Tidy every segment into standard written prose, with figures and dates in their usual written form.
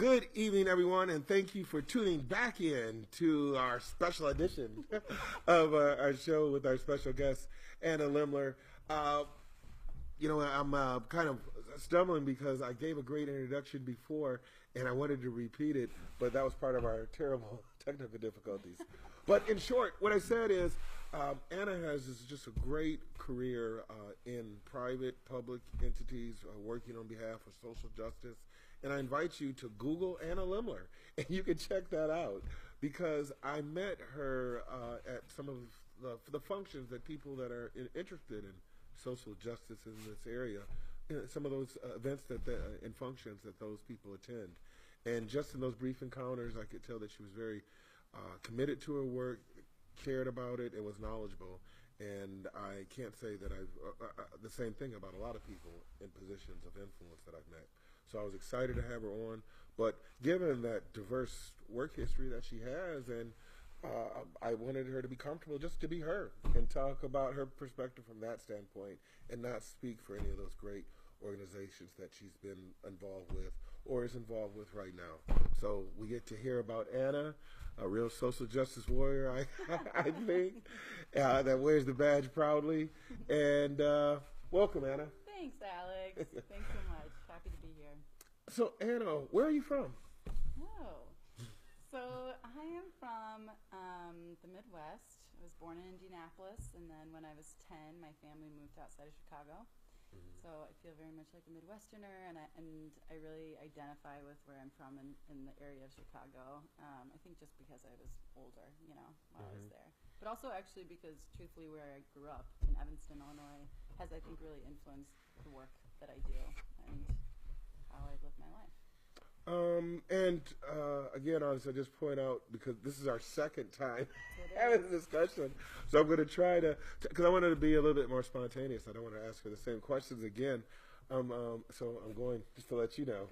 Good evening, everyone, and thank you for tuning back in to our special edition of our show with our special guest, Anna Limler. I'm kind of stumbling because I gave a great introduction before, and I wanted to repeat it, but that was part of our terrible technical difficulties. But in short, what I said is Anna has just a great career in private, public entities working on behalf of social justice. And I invite you to Google Anna Limler, and you can check that out because I met her at some of the functions that people that are interested in social justice in this area, some of those events and functions that those people attend. And just in those brief encounters, I could tell that she was very committed to her work, cared about it, and was knowledgeable. And I can't say that the same thing about a lot of people in positions of influence that I've met. So I was excited to have her on. But given that diverse work history that she has, and I wanted her to be comfortable just to be her and talk about her perspective from that standpoint and not speak for any of those great organizations that she's been involved with or is involved with right now. So we get to hear about Anna, a real social justice warrior, I think, that wears the badge proudly. And welcome, Anna. Thanks, Alex. Thanks so much. Happy to be here. So, Anna, where are you from? Oh, so I am from the Midwest. I was born in Indianapolis, and then when I was 10, my family moved outside of Chicago. So I feel very much like a Midwesterner, and I really identify with where I'm from in the area of Chicago. I think just because I was older, while I was there. But also actually because, truthfully, where I grew up in Evanston, Illinois, has, I think, really influenced the work that I do and how I live my life. Again, I just point out, because this is our second time having a discussion, so I'm going to try to, because I wanted to be a little bit more spontaneous. I don't want to ask her the same questions again. So I'm going just to let you know,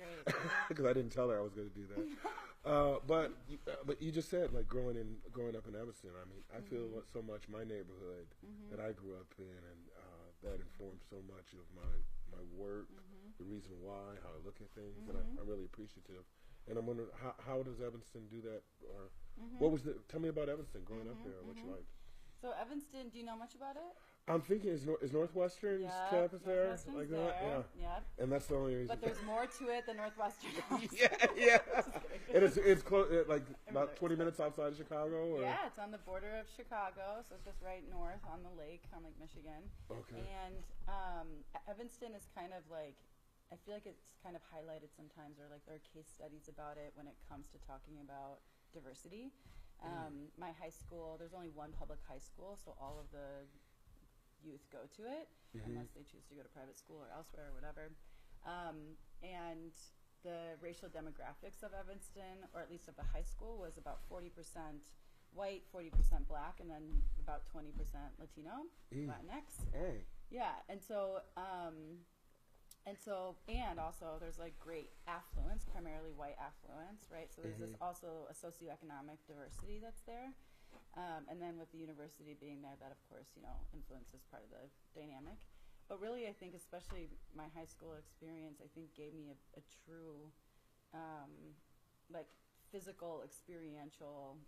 because I didn't tell her I was going to do that. But you just said, like, growing up in Evanston. I mean, I feel so much my neighborhood that I grew up in, and that informed so much of my work, the reason why, how I look at things, and I'm really appreciative. And I'm wondering, how does Evanston do that? Or tell me about Evanston growing up there, what you liked. So Evanston, do you know much about it? I'm thinking, is Northwestern's campus there? Like there. that? Yeah. And that's the only reason. But there's more to it than Northwestern. yeah. And it's close, like about 20 minutes outside of Chicago? Or? Yeah, it's on the border of Chicago, so it's just right north on the lake, on Lake Michigan. Okay. And Evanston is kind of like, I feel like it's kind of highlighted sometimes, or like there are case studies about it when it comes to talking about diversity. My high school, there's only one public high school, so all of the youth go to it unless they choose to go to private school or elsewhere or whatever. And the racial demographics of Evanston, or at least of the high school, was about 40% white, 40% black, and then about 20% Latino, Latinx. Hey. Yeah, and also there's like great affluence, primarily white affluence, right? So there's this also a socioeconomic diversity that's there. And then with the university being there, that of course, influences part of the dynamic. But really, I think especially my high school experience, I think gave me a true, like physical experiential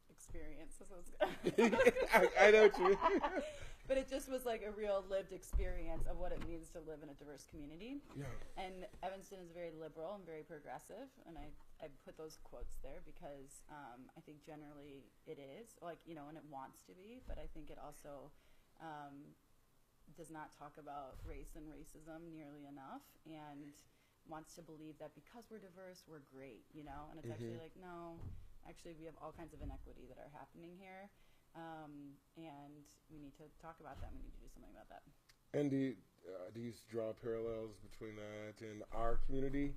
experience. I know what you mean. But it just was like a real lived experience of what it means to live in a diverse community. Yeah. And Evanston is very liberal and very progressive, and I put those quotes there because I think generally it is, like, and it wants to be, but I think it also does not talk about race and racism nearly enough, and wants to believe that because we're diverse, we're great, and it's actually like, no, actually we have all kinds of inequity that are happening here. And we need to talk about that. We need to do something about that. And do you draw parallels between that and our community?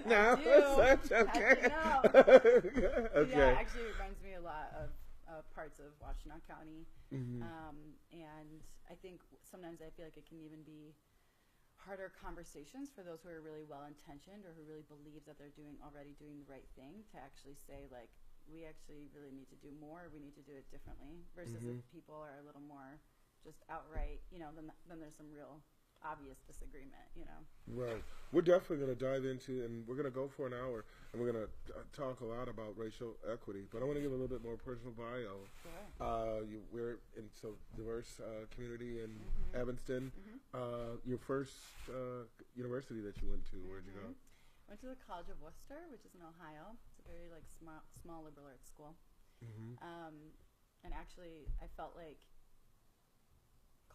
No, that's okay. Okay. Yeah, actually, it reminds me a lot of parts of Washtenaw County. And I think sometimes I feel like it can even be harder conversations for those who are really well-intentioned or who really believe that they're already doing the right thing to actually say, like, we actually really need to do more, we need to do it differently, versus if people are a little more just outright, then there's some real obvious disagreement, Right. We're definitely going to dive into, and we're going to go for an hour, and we're going to talk a lot about racial equity. But I want to give a little bit more personal bio. Sure. We're in so diverse community in Evanston. Your first university that you went to, where'd you go? Went to the College of Worcester, which is in Ohio. It's a very small liberal arts school. And actually, I felt like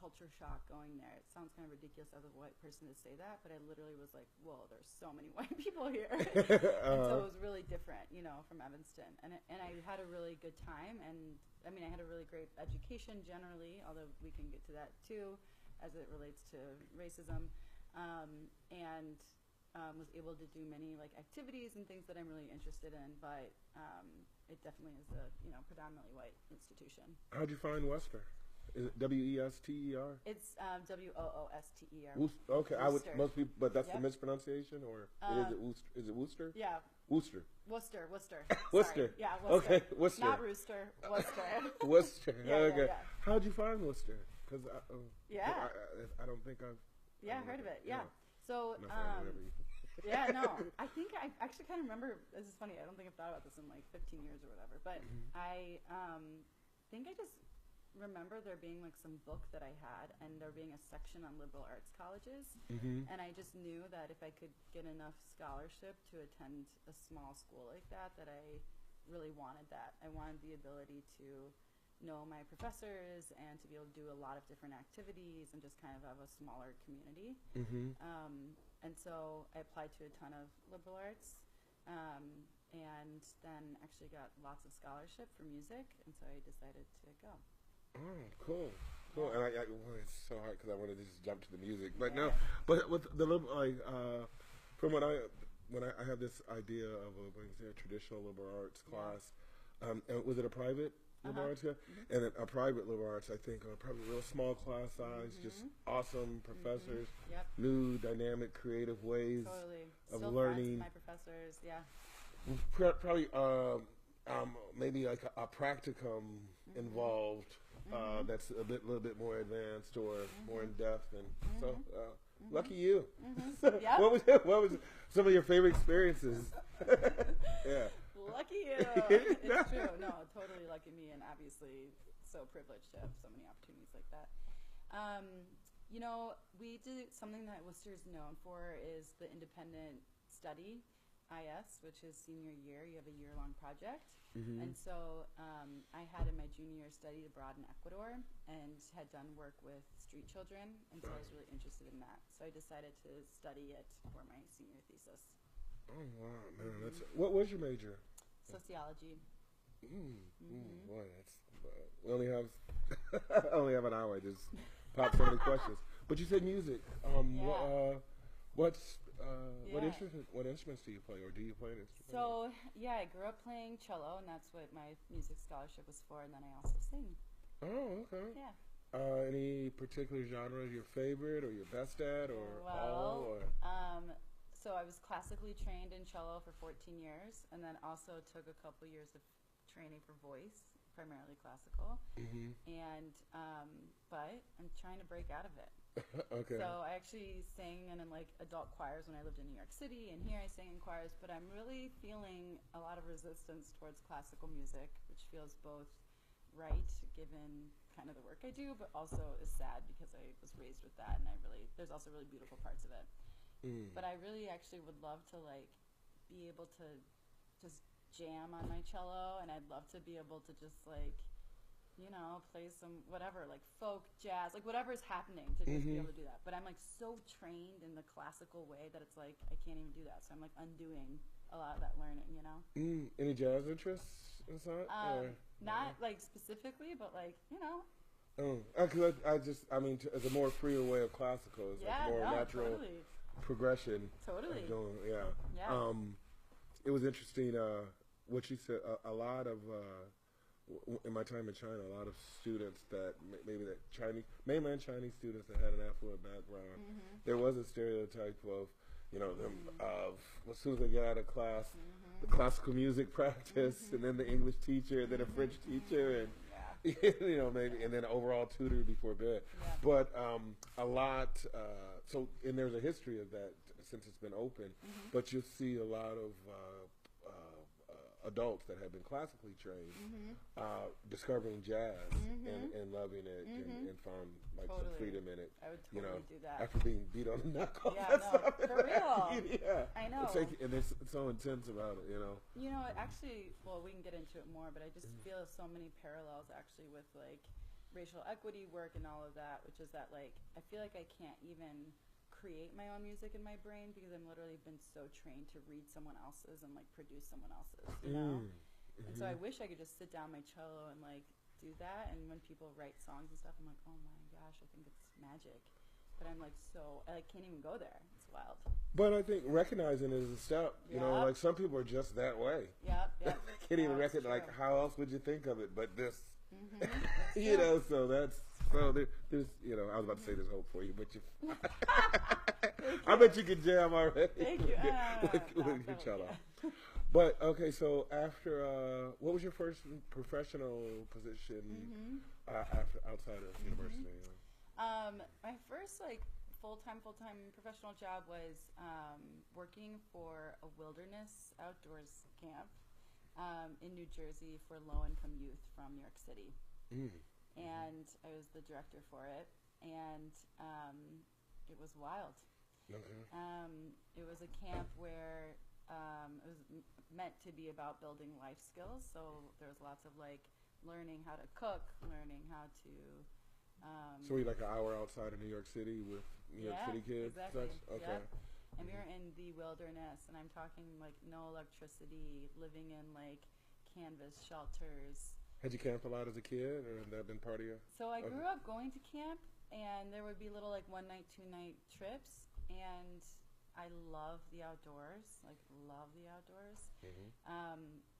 culture shock going there. It sounds kind of ridiculous as a white person to say that, but I literally was like, whoa, there's so many white people here. And so it was really different, from Evanston. And I had a really good time. And I mean, I had a really great education generally, although we can get to that too, as it relates to racism. And was able to do many like activities and things that I'm really interested in, but it definitely is a predominantly white institution. How'd you find Worcester? Is it W-E-S-T-E-R? It's W-O-O-S-T-E-R. Okay, I would most people, but that's Yep. the mispronunciation, or is it Worcester? Yeah. Worcester. Worcester. Worcester. Sorry. Yeah, Worcester. Okay, Worcester. Not Rooster. Worcester. Worcester. Yeah, okay. yeah. How'd you find Worcester? Because Yeah. I don't think I've. Yeah, heard of it. Yeah. So, No, sorry, whatever you- yeah, no. I think I actually kind of remember. This is funny. I don't think I've thought about this in like 15 years or whatever. But I think I just remember there being like some book that I had, and there being a section on liberal arts colleges, and I just knew that if I could get enough scholarship to attend a small school like that, that I really wanted that. I wanted the ability to know my professors and to be able to do a lot of different activities and just kind of have a smaller community. And so I applied to a ton of liberal arts, and then actually got lots of scholarship for music, and so I decided to go. Oh, cool. And well, it's so hard because I wanted to just jump to the music, but Yeah. no. But with the from when I had this idea of a traditional liberal arts class, and was it a private liberal arts class? And a private liberal arts, I think, probably real small class size, just awesome professors, Yep. new dynamic, creative ways Totally. of Still learning. friends with my professors, yeah. Probably maybe like a practicum involved. That's a little bit more advanced or more in depth, and so lucky you. Yep. What was some of your favorite experiences? Yeah. Lucky you. It's true. No, totally lucky me, and obviously so privileged to have so many opportunities like that. We did something that Worcester's known for is the independent study, IS, which is senior year. You have a year-long project. And so I had in my junior year studied abroad in Ecuador and had done work with street children, and so I was really interested in that. So I decided to study it for my senior thesis. Oh wow, man! What was your major? Sociology. Boy, that's we only have I only have an hour. I just popped so many questions. But you said music. What instruments do you play, or do you play an instrument? So I grew up playing cello, and that's what my music scholarship was for. And then I also sing. Oh, okay. Yeah. Any particular genre your favorite, or your best at, or all? Or? So I was classically trained in cello for 14 years, and then also took a couple years of training for voice, primarily classical. And but I'm trying to break out of it. Okay. So I actually sang in like adult choirs when I lived in New York City, and here I sing in choirs. But I'm really feeling a lot of resistance towards classical music, which feels both right given kind of the work I do, but also is sad because I was raised with that, and there's also really beautiful parts of it. But I really actually would love to like be able to just jam on my cello, and I'd love to be able to just like, play some whatever, like folk, jazz, like whatever's happening to just be able to do that. But I'm like so trained in the classical way that it's like I can't even do that. So I'm like undoing a lot of that learning, Any jazz interests inside? Not like specifically, but like, Because as a more freer way of classical, it's like more natural progression. Totally. Of doing, it was interesting what you said. A lot of in my time in China, a lot of students that maybe mainland Chinese students that had an affluent background, there was a stereotype of them of as soon as they get out of class, the classical music practice, and then the English teacher, then a French teacher, and maybe, and then overall tutor before bed. But a lot and there's a history of that since it's been open, but you'll see a lot of adults that have been classically trained discovering jazz and loving it and found like some freedom in it. I would totally do that. After being beat on the knuckles. Yeah, no, for real. Yeah. I know. And they're so intense about it, you know. You know, actually, well, we can get into it more, but I just feel so many parallels actually with like racial equity work and all of that, which is that like I feel like I can't even create my own music in my brain because I'm literally been so trained to read someone else's and like produce someone else's, you know. And so I wish I could just sit down my cello and like do that. And when people write songs and stuff, I'm like, oh my gosh, I think it's magic. But I'm like I can't even go there. It's wild. But I think recognizing it is a step. You know, like some people are just that way. Yeah. Can't even recognize. Like, how else would you think of it but this? You know, so that's. So there's, you know, I was about to say there's hope for you, but you. I bet you could jam already. Thank you. With your cello. But okay, so after what was your first professional position after outside of university? My first like full-time professional job was working for a wilderness outdoors camp in New Jersey for low-income youth from New York City. And I was the director for it, and it was wild. It was a camp where it was meant to be about building life skills, so there was lots of like learning how to cook, learning how to so we like an hour outside of New York City with New York City kids? Exactly. Okay. Yep. And we were in the wilderness, and I'm talking like no electricity, living in like canvas shelters. Had you camped a lot as a kid, or had that been part of your? So I grew up going to camp, and there would be little like 1-night, 2-night trips, and I love the outdoors,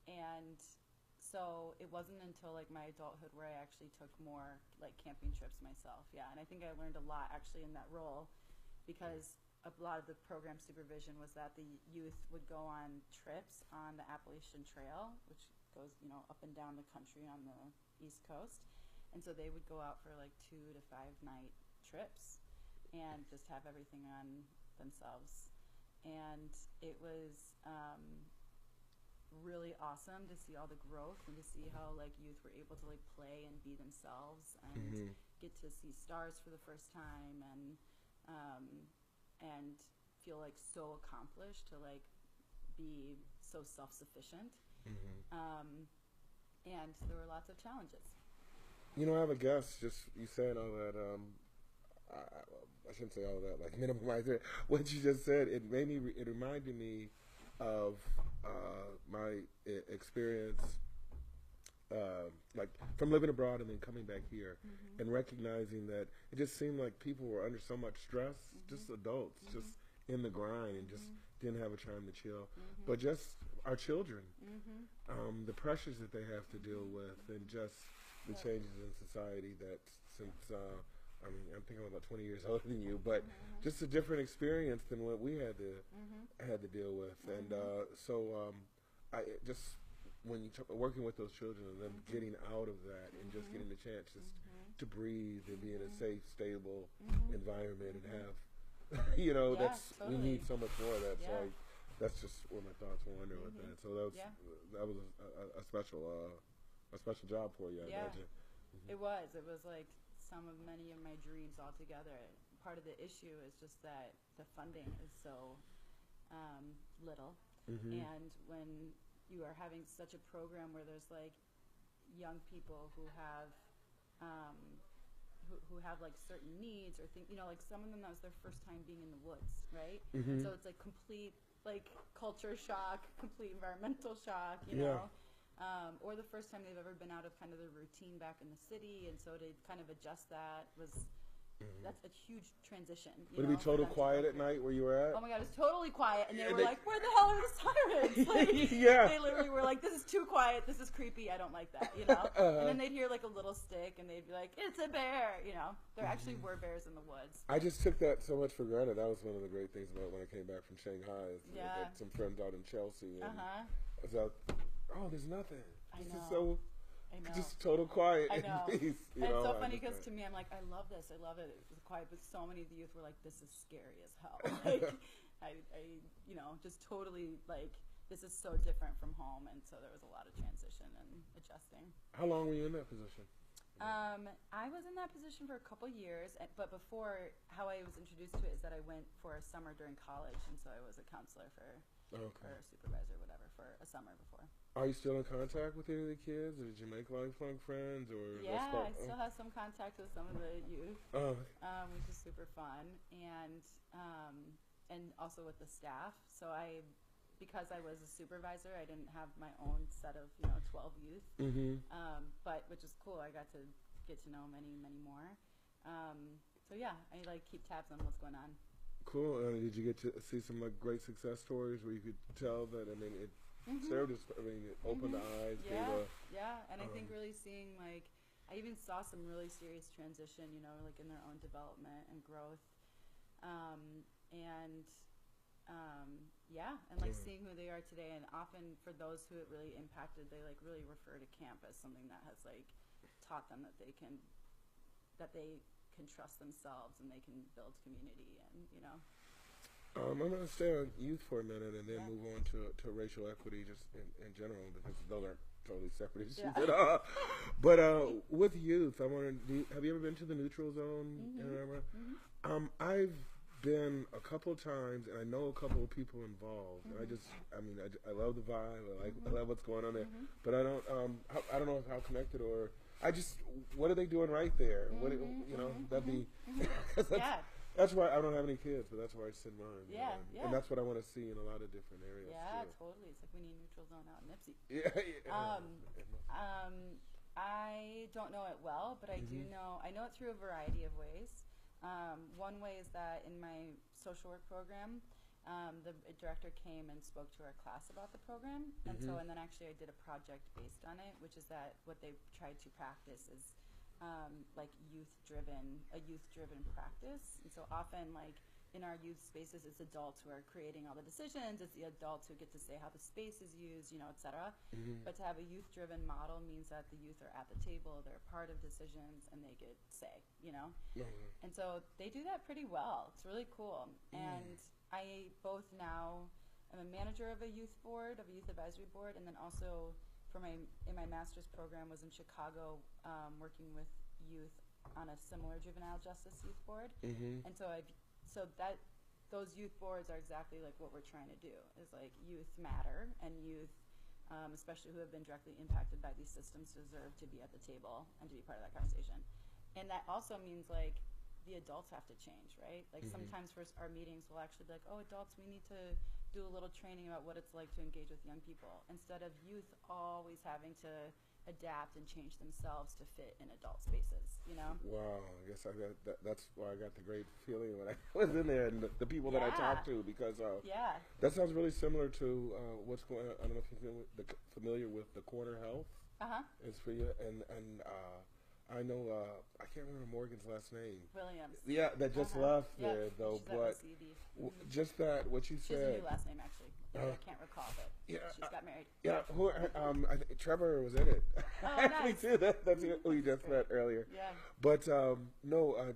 and so it wasn't until like my adulthood where I actually took more like camping trips myself. Yeah, and I think I learned a lot actually in that role, because a lot of the program supervision was that the youth would go on trips on the Appalachian Trail, which goes, you know, up and down the country on the East Coast. And so they would go out for like 2 to 5 night trips and just have everything on themselves. And it was really awesome to see all the growth and to see how like youth were able to like play and be themselves and get to see stars for the first time and feel like so accomplished, to like be so self-sufficient. And there were lots of challenges. You know, I have a guess. Just you saying all that. I shouldn't say all that. Like minimize it. What you just said, it made me. It reminded me of my experience, like from living abroad and then coming back here, and recognizing that it just seemed like people were under so much stress. Just adults, just in the grind, and just didn't have a time to chill. But just our children, the pressures that they have to deal with, and just the changes in society that since, I mean, I'm thinking I'm about 20 years older than you, but just a different experience than what we had to deal with. And so I just, when you working with those children and them getting out of that and just getting the chance just to breathe and be in a safe, stable environment and have, you know, we need so much more of that. So that's just where my thoughts wander with that. So that was a special job for you, I imagine. It was like many of my dreams all together. Part of the issue is just that the funding is so little, and when you are having such a program where there's like young people who have who have like certain needs or think, you know, like some of them that was their first time being in the woods, right? So it's like complete like culture shock, complete environmental shock, you know. Or the first time they've ever been out of kind of the routine back in the city, and so to kind of adjust that that's a huge transition. Would it be total quiet at night where you were at? Oh my God, it was totally quiet, and they were like, "Where the hell are the sirens?" Like, they literally were like, "This is too quiet. This is creepy. I don't like that," you know. And then they'd hear like a little stick, and they'd be like, "It's a bear," you know. There actually were bears in the woods. I just took that so much for granted. That was one of the great things about when I came back from Shanghai. I had some friends out in Chelsea, and I was out. Oh, there's nothing. This is so I know. Just total quiet I and know. peace. And it's so funny because to me, I'm like, I love this. I love it. It was quiet, but so many of the youth were like, this is scary as hell. Like, I, you know, just totally like, this is so different from home. And so there was a lot of transition and adjusting. How long were you in that position? I was in that position for a couple years, but before, how I was introduced to it is that I went for a summer during college, and so I was a counselor or a supervisor, whatever, for a summer before. Are you still in contact with any of the kids, or did you make lifelong friends? Or yeah, I still have some contact with some of the youth, which is super fun, and also with the staff. So because I was a supervisor, I didn't have my own set of 12 youth, but which is cool. I got to get to know many more. So yeah, I like keep tabs on what's going on. Cool. Did you get to see some like great success stories where you could tell that? I mean, it served as, it opened eyes. Yeah, and I think really seeing like I even saw some really serious transition, like in their own development and growth, seeing who they are today. And often for those who it really impacted, they like really refer to camp as something that has like taught them that they can trust themselves and they can build community, and I'm going to stay on youth for a minute and then move on to racial equity just in general, because those aren't totally separate issues at all. But with youth, I wonder, have you ever been to the neutral zone in Ann Arbor? I've been a couple times, and I know a couple of people involved. And I love the vibe. I love what's going on there. But I don't know how connected or what are they doing right there? That'd be. That's why I don't have any kids, but that's why I send mine. And that's what I want to see in a lot of different areas. Yeah, totally. It's like we need a neutral zone out in Ypsi. I don't know it well, but I do know. I know it through a variety of ways. One way is that in my social work program, the director came and spoke to our class about the program, and then actually I did a project based on it, which is that what they tried to practice is like a youth-driven practice. And so often, like in our youth spaces, it's adults who are creating all the decisions. It's the adults who get to say how the space is used, et cetera. But to have a youth-driven model means that the youth are at the table, they're part of decisions, and they get say, And so they do that pretty well. It's really cool. And I both now am a manager of a youth board, of a youth advisory board, and then also in my master's program was in Chicago, working with youth on a similar juvenile justice youth board. And so those youth boards are exactly like what we're trying to do, is like youth matter, and youth, especially who have been directly impacted by these systems, deserve to be at the table and to be part of that conversation. And that also means like the adults have to change, right? Like sometimes for our meetings we'll actually be like, oh, adults, we need to do a little training about what it's like to engage with young people, instead of youth always having to adapt and change themselves to fit in adult spaces, Wow, I guess that's why I got the great feeling when I was in there, and the people that I talked to, because that sounds really similar to what's going on. I don't know if you're familiar with the Corner Health. It's for you, and I know, I can't remember Morgan's last name. Williams. Yeah, that just left there, though. But just that, what you said. She has a new last name, actually. I can't recall, but she's got married. Yeah, I think Trevor was in it. Oh, actually, nice. too. That's who you just met earlier. Yeah. But,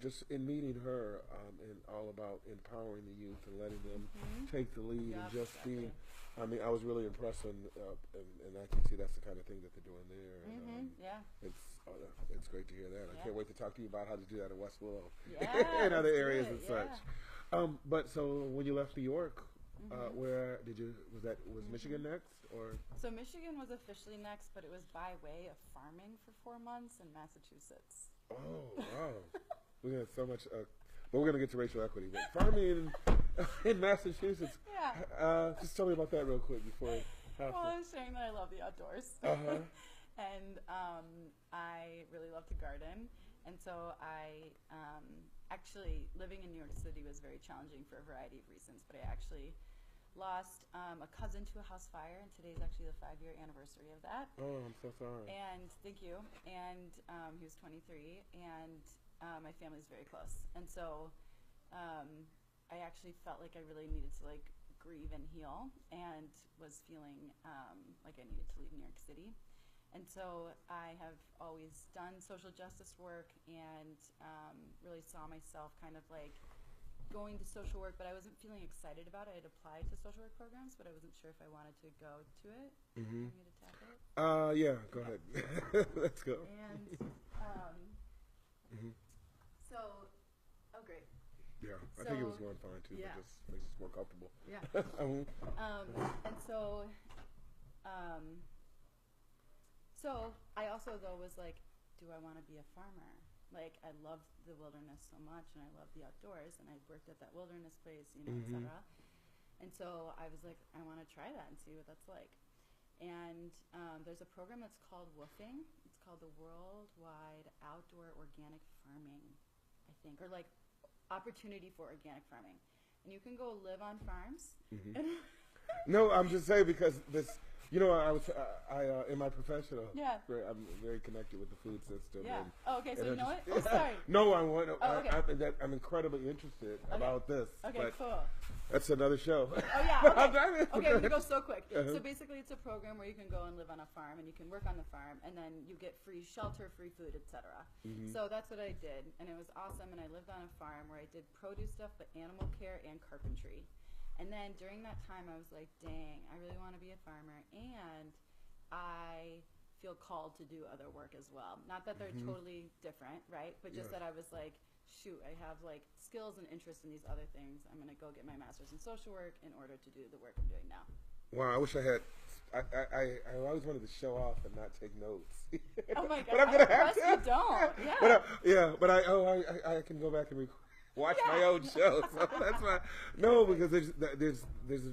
just in meeting her, and all about empowering the youth and letting them take the lead and just being. I mean, I was really impressed, and I can see that's the kind of thing that they're doing there. And, it's great to hear that. I can't wait to talk to you about how to do that in West Willow and other areas and such. But so when you left New York, where did you? Was Michigan next, or? So Michigan was officially next, but it was by way of farming for 4 months in Massachusetts. Oh wow! We got so much. But we're going to get to racial equity. But farming in Massachusetts, just tell me about that real quick before. Well, I was saying that I love the outdoors. And I really love to garden. And so I actually, living in New York City was very challenging for a variety of reasons. But I actually lost a cousin to a house fire, and today's actually the 5-year anniversary of that. Oh, I'm so sorry. And thank you. And he was 23, and my family's very close, and so I actually felt like I really needed to like grieve and heal, and was feeling like I needed to leave New York City. And so I have always done social justice work and really saw myself kind of like going to social work, but I wasn't feeling excited about it. I'd applied to social work programs, but I wasn't sure if I wanted to go to it. Mm-hmm. Want me to tap it? Yeah, go ahead. Let's go. And Mm-hmm. so, oh great. Yeah, I think it was going fine too, yeah. but just makes us more comfortable. Yeah. Mm-hmm. And so, so I also though was like, do I want to be a farmer? Like I love the wilderness so much, and I love the outdoors, and I worked at that wilderness place, you know, Mm-hmm. etc. And so I was like, I want to try that and see what that's like. And there's a program that's called WOOFing. It's called the Worldwide Outdoor Organic Farming, I think, or like Opportunity for Organic Farming. And you can go live on farms. Mm-hmm. No, I'm just saying because this, you know, I in my professional, Yeah. I'm very connected with the food system. Yeah. And, Oh, okay. So and you know just- it? Oh, sorry. No, I want. Oh, okay. I'm incredibly interested about this. Okay, but cool. that's another show. Oh yeah. I'm Okay. driving. Okay, we're gonna go so quick. Uh-huh. So basically, it's a program where you can go and live on a farm, and you can work on the farm, and then you get free shelter, free food, etc. Mhm. So that's what I did, and it was awesome. And I lived on a farm where I did produce stuff, but animal care and carpentry. And then during that time, I was like, dang, I really want to be a farmer, and I feel called to do other work as well. Not that they're totally different, right? But just Yeah. that I was like, shoot, I have like skills and interest in these other things. I'm going to go get my master's in social work in order to do the work I'm doing now. Wow, I wish I had. I always wanted to show off and not take notes. Oh my God. But I'm gonna have to. You don't. Yeah. But I can go back and watch my own show. So that's why. No, because there's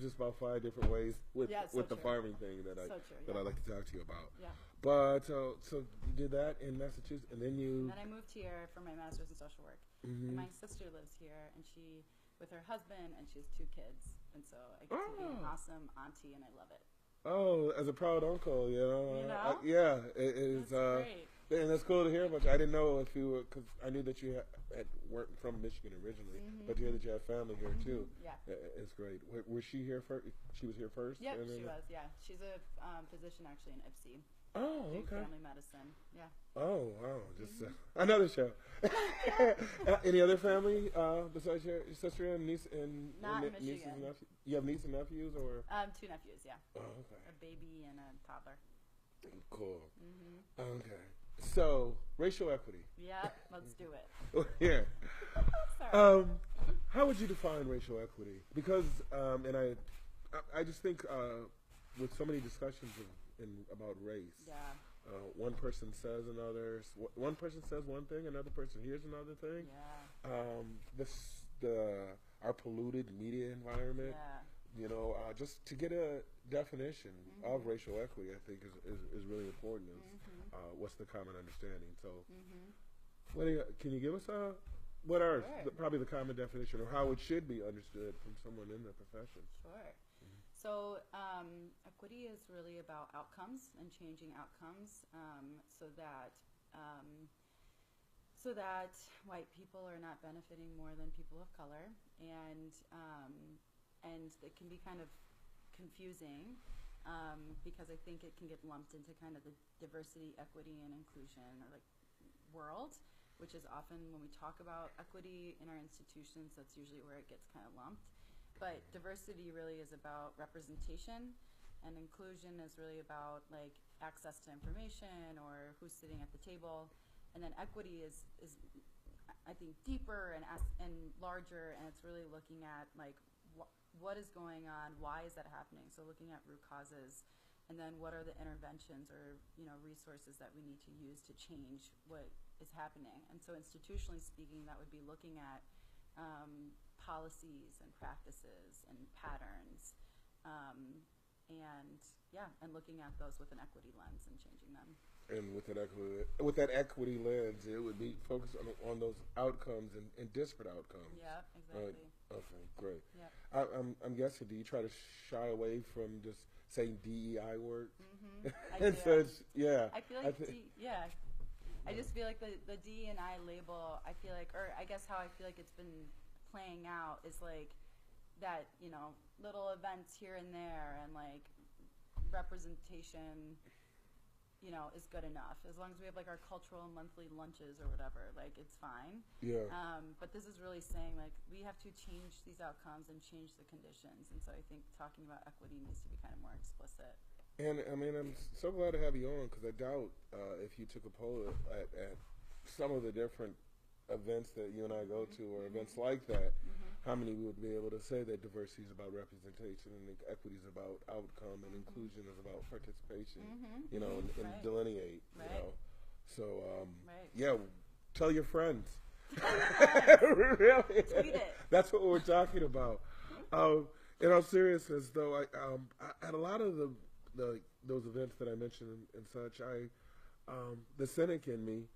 just about 5 different ways with Yeah, so the true. farming thing that I So true, that yeah. I like to talk to you about. Yeah. But so you did that in Massachusetts, and then you. And then I moved here for my master's in social work. And my sister lives here, and she, with her husband, and she has 2 kids. And so I get to be an awesome auntie, and I love it. Oh, as a proud uncle, you know. You know? Yeah, it is. That's great. And that's cool to hear about you. I didn't know if you were, because I knew that you weren't from Michigan originally, but to hear that you have family here too, Yeah. It's great. Was she here first? She was here first? Yep, And then- she was, yeah. She's a physician actually in Ypsi. Oh, Doing okay. family medicine. Yeah. Oh, wow. Just another show. Any other family besides your sister and niece and Not in nieces Michigan. and nephews? You have nieces and nephews, or? 2 nephews, yeah. Oh, okay. A baby and a toddler. Cool. Okay. So, racial equity. Yeah, let's do it. Yeah. Sorry. How would you define racial equity? Because, and I just think with so many discussions about race, Yeah. one person says one person says one thing, another person hears another thing. Yeah. Our polluted media environment. Yeah. You know, just to get a definition of racial equity, I think is really important. What's the common understanding? So, can you give us what are probably the common definition, or how it should be understood from someone in the profession? Sure. So equity is really about outcomes and changing outcomes so that white people are not benefiting more than people of color, and it can be kind of confusing because I think it can get lumped into kind of the diversity, equity, and inclusion or like world, which is often when we talk about equity in our institutions, that's usually where it gets kind of lumped. But diversity really is about representation, and inclusion is really about like access to information or who's sitting at the table. And then equity is I think deeper and larger, and it's really looking at like what is going on, why is that happening? So looking at root causes, and then what are the interventions or resources that we need to use to change what is happening. And so institutionally speaking, that would be looking at policies and practices and patterns, and looking at those with an equity lens and changing them. And with that equity lens, it would be focused on those outcomes and disparate outcomes. Yeah, exactly. Okay, great. Yeah. I'm guessing, do you try to shy away from just saying DEI words? I do. Such, yeah. I feel like I just feel like the D and I label, I feel like, or I guess how I feel like it's been playing out is like that, little events here and there and like representation, is good enough. As long as we have like our cultural monthly lunches or whatever, like it's fine. Yeah. But this is really saying like we have to change these outcomes and change the conditions. And so I think talking about equity needs to be kind of more explicit. And I mean, I'm so glad to have you on, because I doubt if you took a poll at some of the different events that you and I go to, or events like that, how many would be able to say that diversity is about representation and equity is about outcome and inclusion is about participation, and delineate, So, yeah, tell your friends. Really? Tweet it. That's what we're talking about. In all seriousness, though, I at a lot of those events that I mentioned and such, the cynic in me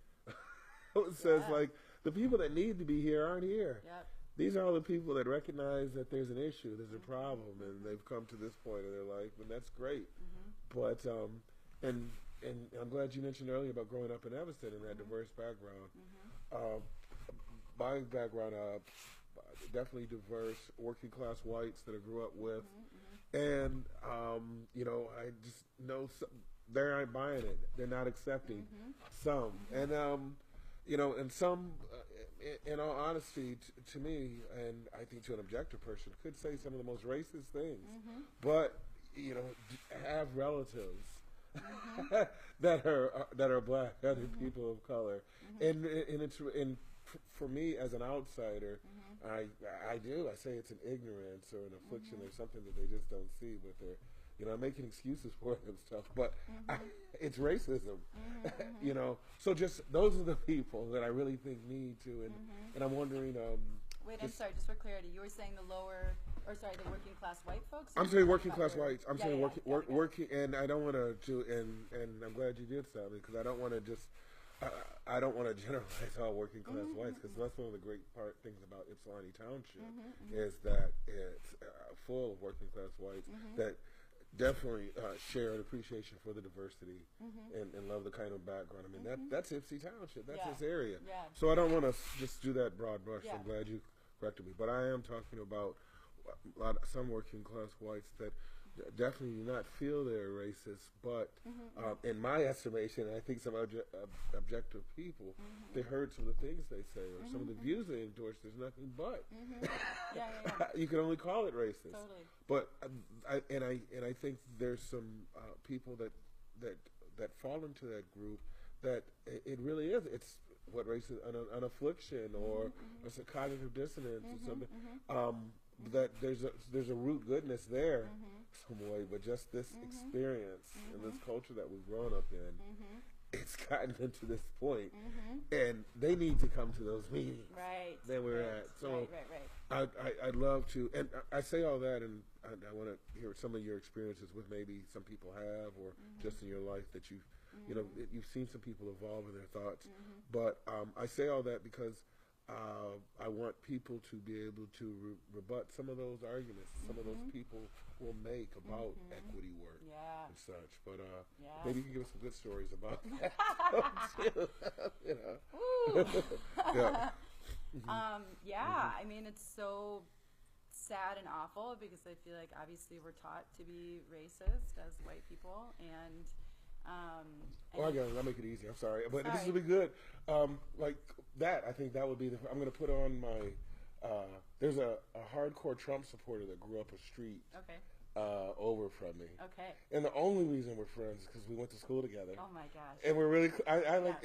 says like, the people that need to be here aren't here. Yep. These are all the people that recognize that there's an issue, there's a problem, and they've come to this point in their life, and that's great. But and I'm glad you mentioned earlier about growing up in Evanston and that diverse background. My background, definitely diverse, working class whites that I grew up with, and I just know they aren't buying it. They're not accepting some, and and some, in all honesty, to me, and I think to an objective person, could say some of the most racist things, but have relatives that are black, other people of color, and it's for me as an outsider, I say it's an ignorance or an affliction or something that they just don't see, but they're making excuses for it and stuff, but it's racism, So just those are the people that I really think need to, and I'm wondering. Wait, I'm sorry, just for clarity, you were saying the working class white folks? I'm saying working class whites. I'm saying working, and I don't want to and I'm glad you did stop me, because I don't want to just. I don't want to generalize all working class whites, because that's one of the great things about Ypsilanti Township is that it's full of working class whites that definitely share an appreciation for the diversity and love the kind of background. I mean, that's Ypsi Township. That's this area. Yeah. So I don't want to just do that broad brush. I'm glad you corrected me. But I am talking about some working class whites that definitely do not feel they're racist, but in my estimation, I think some objective people, they heard some of the things they say or some of the views they endorse. There's nothing but. You can only call it racist. Totally. But I think there's some people that fall into that group that it really is. It's what race is, an affliction or it's a cognitive dissonance or something. That there's a root goodness there some way, but just this experience and this culture that we've grown up in, it's gotten them to this point, and they need to come to those meetings that we're at. So I'd love to, and I say all that, and I want to hear some of your experiences with maybe some people have, or just in your life that you've seen some people evolve in their thoughts. But I say all that because I want people to be able to rebut some of those arguments some of those people will make about equity work and such. But maybe you can give us some good stories about that too. I mean, it's so sad and awful because I feel like obviously we're taught to be racist as white people, and well, I'll make it easy. I'm sorry, but this will be good. Like that, I think that would be I'm going to put on my. There's a hardcore Trump supporter that grew up a street over from me. Okay. And the only reason we're friends is because we went to school together. Oh my gosh. And we're really. I like.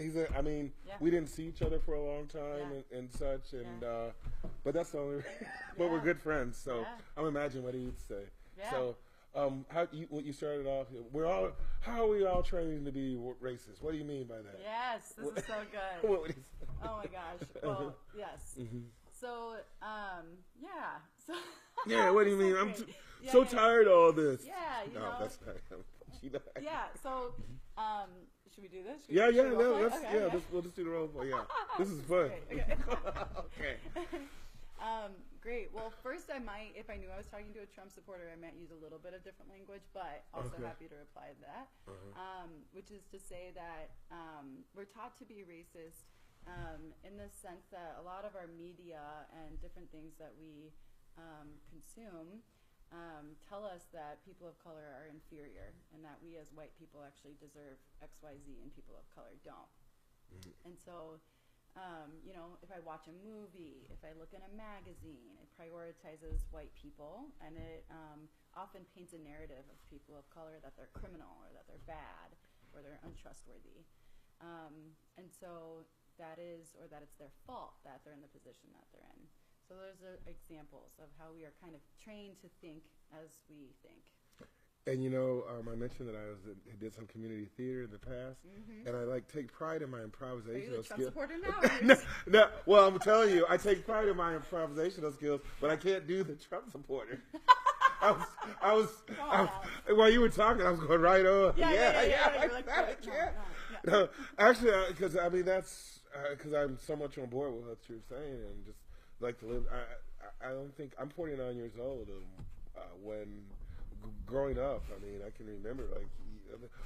We didn't see each other for a long time and such, and but that's the only. But we're good friends, so I'm imagining what he'd say. Yeah. So. What you started off, how are we all training to be racist? What do you mean by that? Yes, this is so good. What would he say? Oh my gosh. Well, yes. So, So. Yeah, what do you mean? I'm so tired of all this. Yeah, that's not. Yeah. So, should we do this? We'll just do the role play. Yeah, this is fun. Okay. Great. Well, first I might, if I knew I was talking to a Trump supporter, I might use a little bit of different language, but also happy to reply to that, which is to say that we're taught to be racist in the sense that a lot of our media and different things that we consume tell us that people of color are inferior and that we as white people actually deserve X, Y, Z and people of color don't. And so, you know, if I watch a movie, if I look in a magazine, it prioritizes white people, and it often paints a narrative of people of color that they're criminal or that they're bad or they're untrustworthy. And so that is, or that it's their fault that they're in the position that they're in. So those are examples of how we are kind of trained to think as we think. And you know, I mentioned that I did some community theater in the past, and I take pride in my improvisational Are you the Trump skills. supporter now? No, well, I'm telling you, I take pride in my improvisational skills, but I can't do the Trump supporter. While you were talking, I was going right on. Yeah. Like that, I can't. No, actually, because I mean that's because I'm so much on board with what you're saying, and just like to live. I don't think I'm 49 years old, and when growing up, I mean, I can remember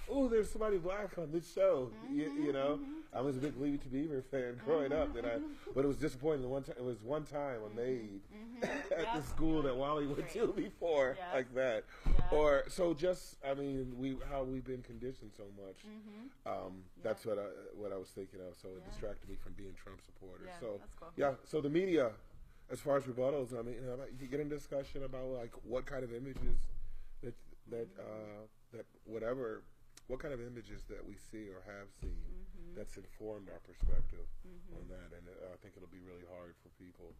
oh, there's somebody black on this show. You know, I was a big Leave It to Beaver fan growing up, but it was disappointing. It was one time a maid at the school that Wally went to before, like that. Or so just, I mean, how we've been conditioned so much. That's what I was thinking of. So it distracted me from being Trump supporters. So that's cool. So the media, as far as rebuttals, I mean, you get in discussion about what kind of images what kind of images that we see or have seen that's informed our perspective on that, and I think it'll be really hard for people.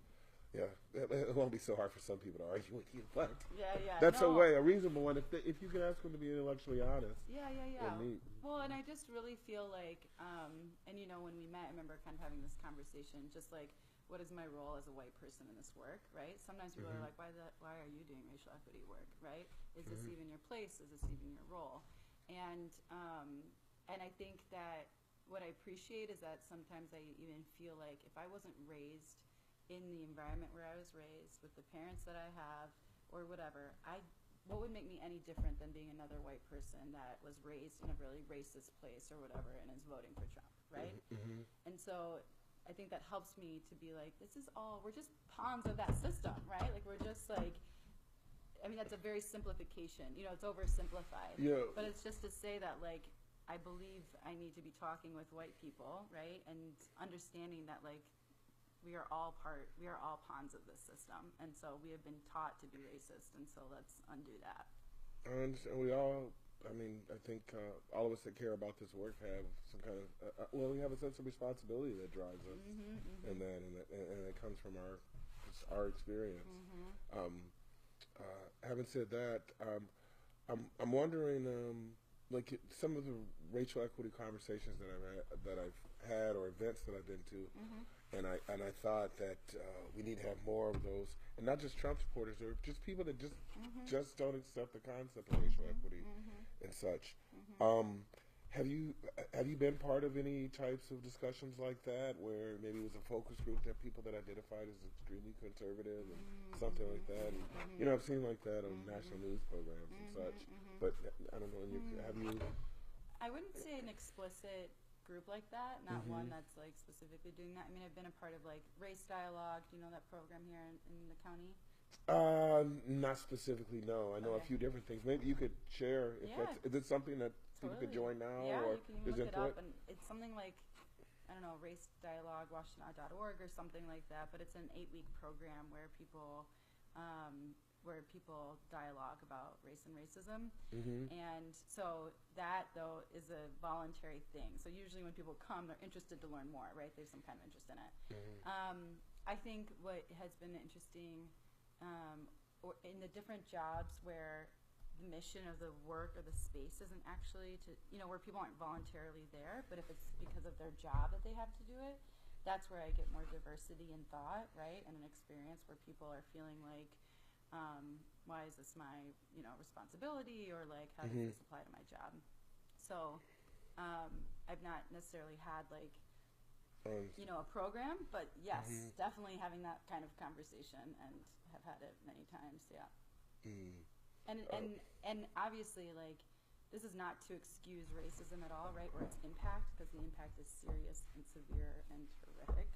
Yeah, it won't be so hard for some people to argue with you, but that's a reasonable one if you can ask them to be intellectually honest. Well, and I just really feel like, and you know, when we met, I remember kind of having this conversation, just like, what is my role as a white person in this work, right? Sometimes people are like, why are you doing racial equity work, right? Is this even your place? Is this even your role? And I think that what I appreciate is that sometimes I even feel like if I wasn't raised in the environment where I was raised, with the parents that I have, or whatever, what would make me any different than being another white person that was raised in a really racist place or whatever and is voting for Trump, right? And so I think that helps me to be like, we're just pawns of that system, right? Like, we're just like, I mean, that's a very simplification. You know, it's oversimplified. Yeah. But it's just to say that, like, I believe I need to be talking with white people, right? And understanding that, like, we are all pawns of this system. And so we have been taught to be racist, and so let's undo that. And we all, I mean, I think all of us that care about this work have some kind of, we have a sense of responsibility that drives us, and it comes from our experience. Having said that, I'm wondering, like some of the racial equity conversations that I've had or events that I've been to, and I thought that we need to have more of those, and not just Trump supporters, or just people that just don't accept the concept of racial equity and such. Have you been part of any types of discussions like that, where maybe it was a focus group that people that identified as extremely conservative and something like that? And, you know, I've seen like that on national news programs and such. But I don't know. Have you? I wouldn't say an explicit group like that. Not one that's like specifically doing that. I mean, I've been a part of like Race Dialogue. Do you know that program here in the county? Not specifically. No, I know a few different things. Maybe you could share is it something that people could join now, or you can even look it up, and it's something like, I don't know, Race Dialogue Washington.org or something like that. But it's an 8-week program where people dialogue about race and racism, and so that though is a voluntary thing. So usually when people come, they're interested to learn more, right? They have some kind of interest in it. I think what has been interesting, or in the different jobs where the mission of the work or the space isn't actually to, you know, where people aren't voluntarily there, but if it's because of their job that they have to do it, that's where I get more diversity in thought, right? And an experience where people are feeling like, why is this my, you know, responsibility, or like, how does this apply to my job? So I've not necessarily had like, you know, a program, but yes, definitely having that kind of conversation, and have had it many times. And obviously, like, this is not to excuse racism at all, right? Or its impact, because the impact is serious and severe and horrific.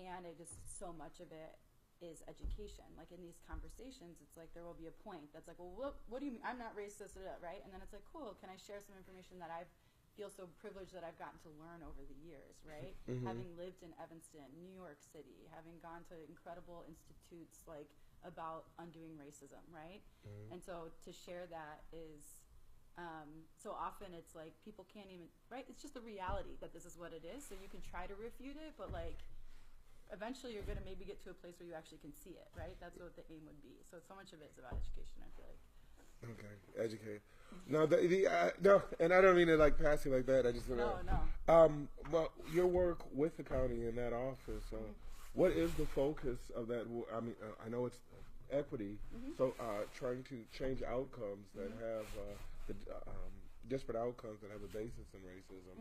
And it just, so much of it is education. Like in these conversations, it's like there will be a point that's like, well, what do you mean? I'm not racist, right? And then it's like, cool, can I share some information that I feel so privileged that I've gotten to learn over the years, right? Having lived in Evanston, New York City, having gone to incredible institutes like about undoing racism, right? And so to share that is, so often it's like people can't even, right? It's just the reality that this is what it is. So you can try to refute it, but like, eventually you're going to maybe get to a place where you actually can see it, right? That's what the aim would be. So much of it is about education, I feel like. Okay, educate. No, no, and I don't mean to like pass you like that. I just No. Well, your work with the county in that office. What is the focus of that? I mean, I know it's equity. So trying to change outcomes that have the disparate outcomes that have a basis in racism.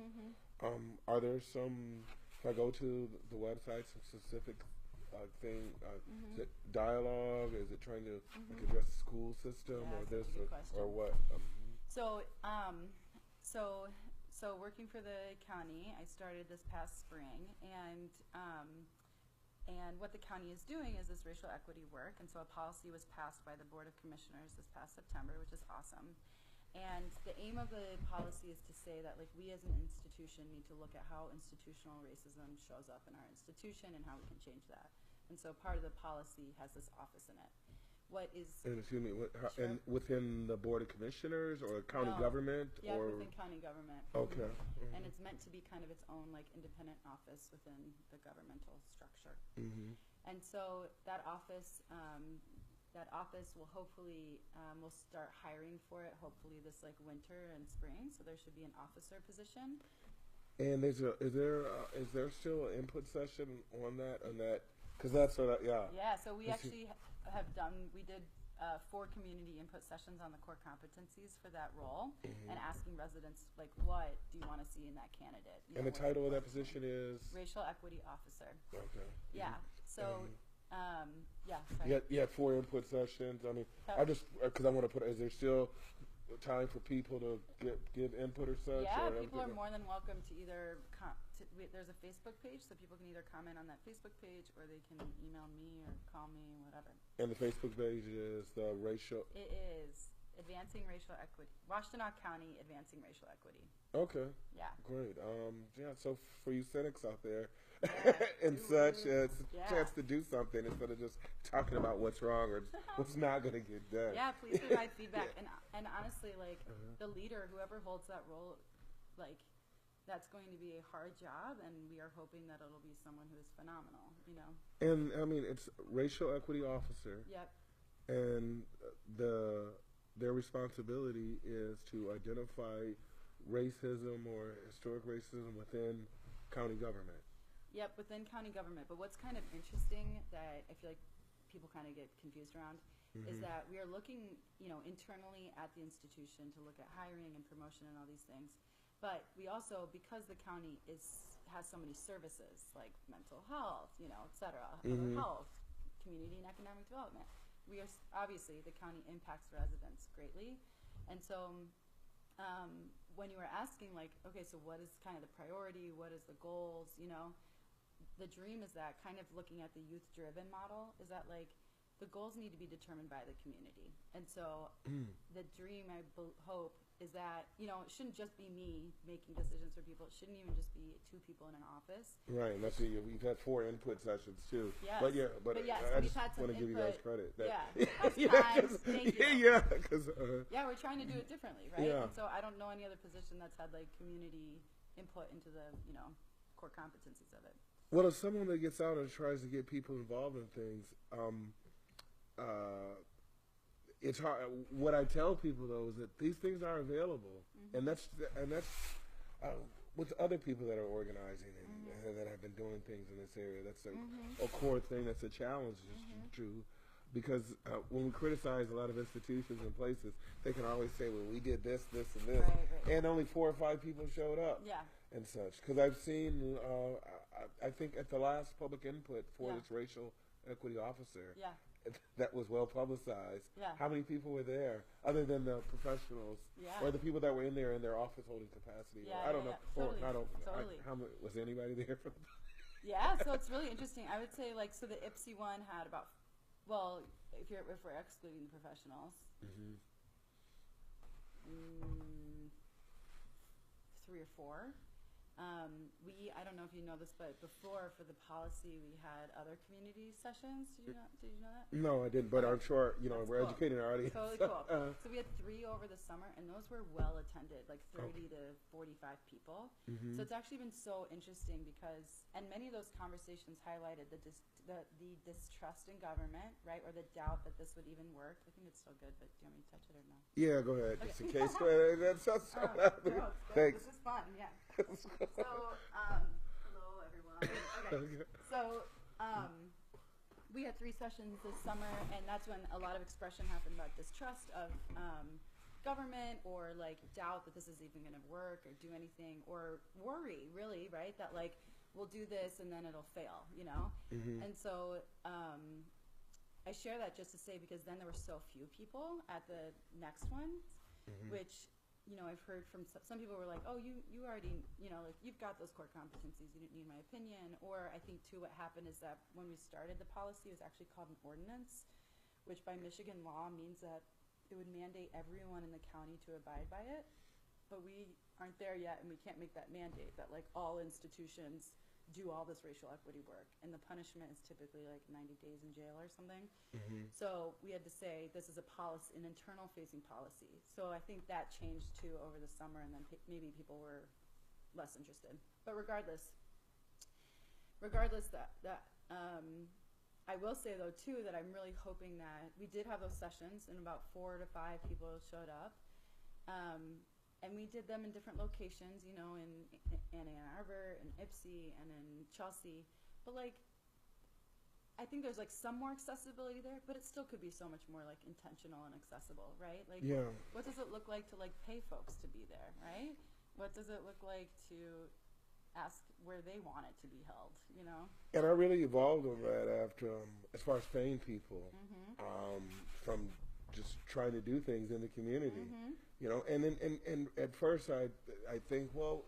Are there some? If I go to the website, some specific thing, is it dialogue? Is it trying to like, address the school system or this or what? So working for the county, I started this past spring, and what the county is doing is this racial equity work, and so a policy was passed by the Board of Commissioners this past September, which is awesome. And the aim of the policy is to say that like we as an institution need to look at how institutional racism shows up in our institution and how we can change that. And so part of the policy has this office in it. What is and excuse me, and within the Board of Commissioners or county government? Yeah, or within county government. Okay. And it's meant to be kind of its own like independent office within the governmental structure. And so that office will hopefully, we'll start hiring for it hopefully this like winter and spring. So there should be an officer position. And is there still an input session on that? Because that's sort of, Yeah, so we actually we did 4 community input sessions on the core competencies for that role and asking residents, like, what do you want to see in that candidate? And the title of that position is? Racial Equity Officer. Okay. Yeah, so, sorry. You had 4 input sessions. I mean, because I want to is there still time for people to give input or such? Yeah, or people are more than welcome to either, there's a Facebook page, so people can either comment on that Facebook page or they can email me or call me, whatever. And the Facebook page is the racial? It is Advancing Racial Equity. Washtenaw County Advancing Racial Equity. Okay. Yeah. Great. So for you cynics out there and such, it's a chance to do something instead of just talking about what's wrong or what's not going to get done. Yeah, please provide feedback. And honestly, like, the leader, whoever holds that role, like, that's going to be a hard job, and we are hoping that it'll be someone who is phenomenal, you know. And, I mean, it's racial equity officer. Yep. And their responsibility is to identify racism or historic racism within county government. Yep, within county government. But what's kind of interesting that I feel like people kind of get confused around is that we are looking, you know, internally at the institution to look at hiring and promotion and all these things. But we also, because the county has so many services like mental health, you know, et cetera, other health, community and economic development, we are obviously the county impacts residents greatly. And so when you were asking like, okay, so what is kind of the priority? What is the goals? You know, the dream is that kind of looking at the youth-driven model is that like the goals need to be determined by the community. And so the dream, I hope, is that, you know, it shouldn't just be me making decisions for people. It shouldn't even just be 2 people in an office. Right. That's we've had 4 input sessions too. Yes. But yes, I just want to give you guys credit. Thank you. Yeah, because we're trying to do it differently, right? Yeah. And so I don't know any other position that's had like community input into the, you know, core competencies of it. Well, if someone that gets out and tries to get people involved in things, it's hard. What I tell people though is that these things are available, and that's with other people that are organizing and that have been doing things in this area. That's a core thing. That's a challenge. It's true, because when we criticize a lot of institutions and places, they can always say, "Well, we did this, this, and this," and only 4 or 5 people showed up. Yeah. And such. Because I've seen, I think at the last public input for this racial equity officer. Yeah. That was well publicized. Yeah. How many people were there, other than the professionals, or the people that were in their office holding capacity? Yeah, I don't know. Totally. How was anybody there? Yeah, so it's really interesting. I would say, like, so the Ypsi one had about, well, if we're excluding the professionals, Mm-hmm. 3 or 4. I don't know if you know this, but before for the policy, we had other community sessions. Did you know that? No, I didn't, but I'm sure, That's we're cool. educating our audience. Totally cool. So we had 3 over the summer, and those were well attended, like 30 to 45 people. Mm-hmm. So it's actually been so interesting because, and many of those conversations highlighted the distrust in government, right, or the doubt that this would even work. I think it's still good, but do you want me to touch it or no? Yeah, go ahead, just in case. Go ahead. That's No, it's good. Thanks. This is fun, yeah. So, hello everyone. Okay. So, we had 3 sessions this summer, and that's when a lot of expression happened about distrust of government, or like doubt that this is even going to work or do anything, or worry, really, right? That like we'll do this and then it'll fail, Mm-hmm. And so I share that just to say, because then there were so few people at the next one, Mm-hmm. which I've heard from some people were like, oh, you already, like you've got those core competencies, you didn't need my opinion. Or I think too what happened is that when we started the policy, it was actually called an ordinance, which by Michigan law means that it would mandate everyone in the county to abide by it. But we aren't there yet, and we can't make that mandate that like all institutions do all this racial equity work, and the punishment is typically like 90 days in jail or something. Mm-hmm. So we had to say this is a policy, an internal facing policy. So I think that changed too over the summer, and then maybe people were less interested. But regardless that I will say though too that I'm really hoping that we did have those sessions, and about 4 to 5 people showed up. And we did them in different locations, in Ann Arbor, and Ypsi, and in Chelsea. But like, I think there's like some more accessibility there, but it still could be so much more like intentional and accessible, right? Like, Yeah. What does it look like to like pay folks to be there, right? What does it look like to ask where they want it to be held, And I really evolved on that after, as far as paying people, Mm-hmm. from just trying to do things in the community, Mm-hmm. And then and at first I think, well,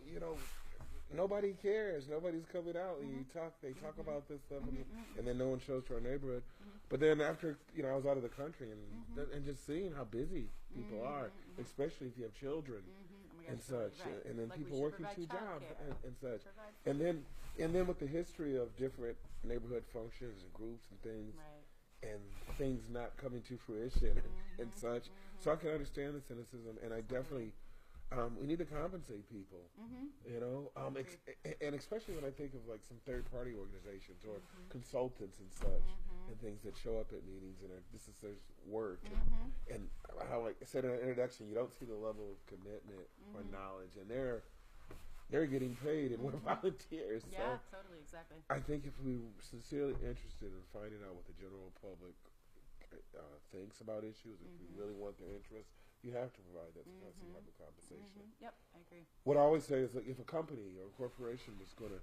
nobody cares, nobody's coming out. Mm-hmm. They talk about this stuff, Mm-hmm. and then no one shows to our neighborhood. Mm-hmm. But then after I was out of the country, and Mm-hmm. and just seeing how busy people are, Mm-hmm. especially if you have children. Mm-hmm. Oh my gosh, And such, totally right. and then Like people we should working provide 2 jobs childcare. and such, Provide- and then with the history of different neighborhood functions and groups and things, Right. and things not coming to fruition and Mhm, such, so I can understand the cynicism, and I definitely we need to compensate people, Mm-hmm. and especially when I think of like some third-party organizations or Mhm. consultants and such, Mhm. and things that show up at meetings and this is their work. Mhm. And how, like I said in the introduction, you don't see the level of commitment or Mhm. knowledge, and they're getting paid, and we're Mhm. volunteers. Yeah, So totally, exactly. I think if we were sincerely interested in finding out what the general public thinks about issues, if we Mhm. really want their interest, you have to provide that some Mhm. type of compensation. Mhm. Yep, I agree. What I always say is that if a company or a corporation was going to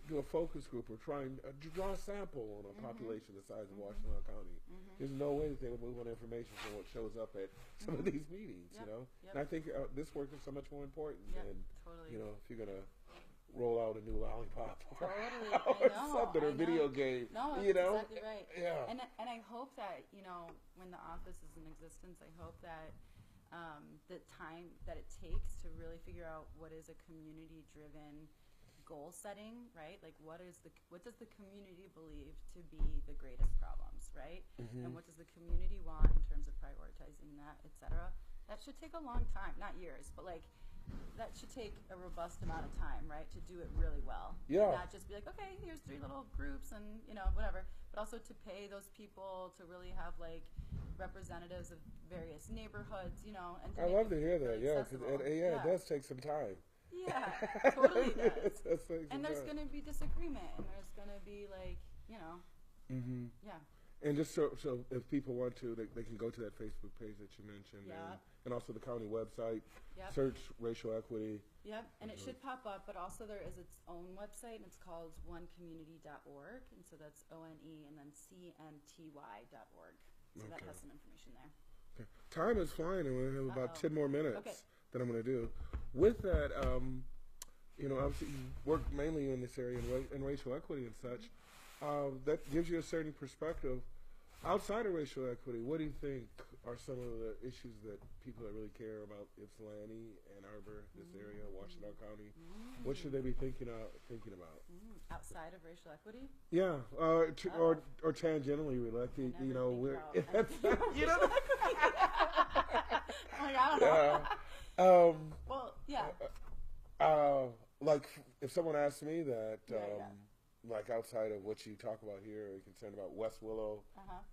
do a focus group or try and draw a sample on a Mhm. population the size of Mhm. Washington County, Mhm. there's no way that they would move on information from what shows up at some of Mhm. these meetings, Yep, yep. And I think this work is so much more important Yep, than, totally. if you're going to roll out a new lollipop or, Totally, or I know, something, or I video know. game, No, that's you know? exactly right. Yeah. And I hope that, when the office is in existence, I hope that the time that it takes to really figure out what is a community-driven goal setting, right? Like what does the community believe to be the greatest problems, right? Mhm. And what does the community want in terms of prioritizing that, et cetera? That should take a long time, not years, but like that should take a robust amount of time, right, to do it really well. Yeah. And not just be like, okay, here's 3 little groups and, whatever. But also to pay those people to really have, like, representatives of various neighborhoods, and to I make love to it hear that, really yeah, because accessible. it does take some time. Yeah, totally does. It does take some And there's time. going to be disagreement, and there's going to be, like, Mm-hmm. yeah. And just so if people want to, they can go to that Facebook page that you mentioned, Yeah. and also the county website, Yep. search racial equity. Yep, and it should pop up, but also there is its own website, and it's called onecommunity.org, and so that's ONE and then CMTY.org. So that Okay. has some information there. Okay. Time is flying, and we have about Uh-oh. 10 more minutes Okay. that I'm going to do. With that, obviously you work mainly in this area in racial equity and such. That gives you a certain perspective. Outside of racial equity, what do you think are some of the issues that people that really care about Ypsilanti, Ann Arbor, this area, Washington County? What should they be thinking about? Outside of racial equity? Yeah, or tangentially related. We're you know. I don't know. Well, yeah. Like if someone asked me that. Like outside of what you talk about here, you're concerned about West Willow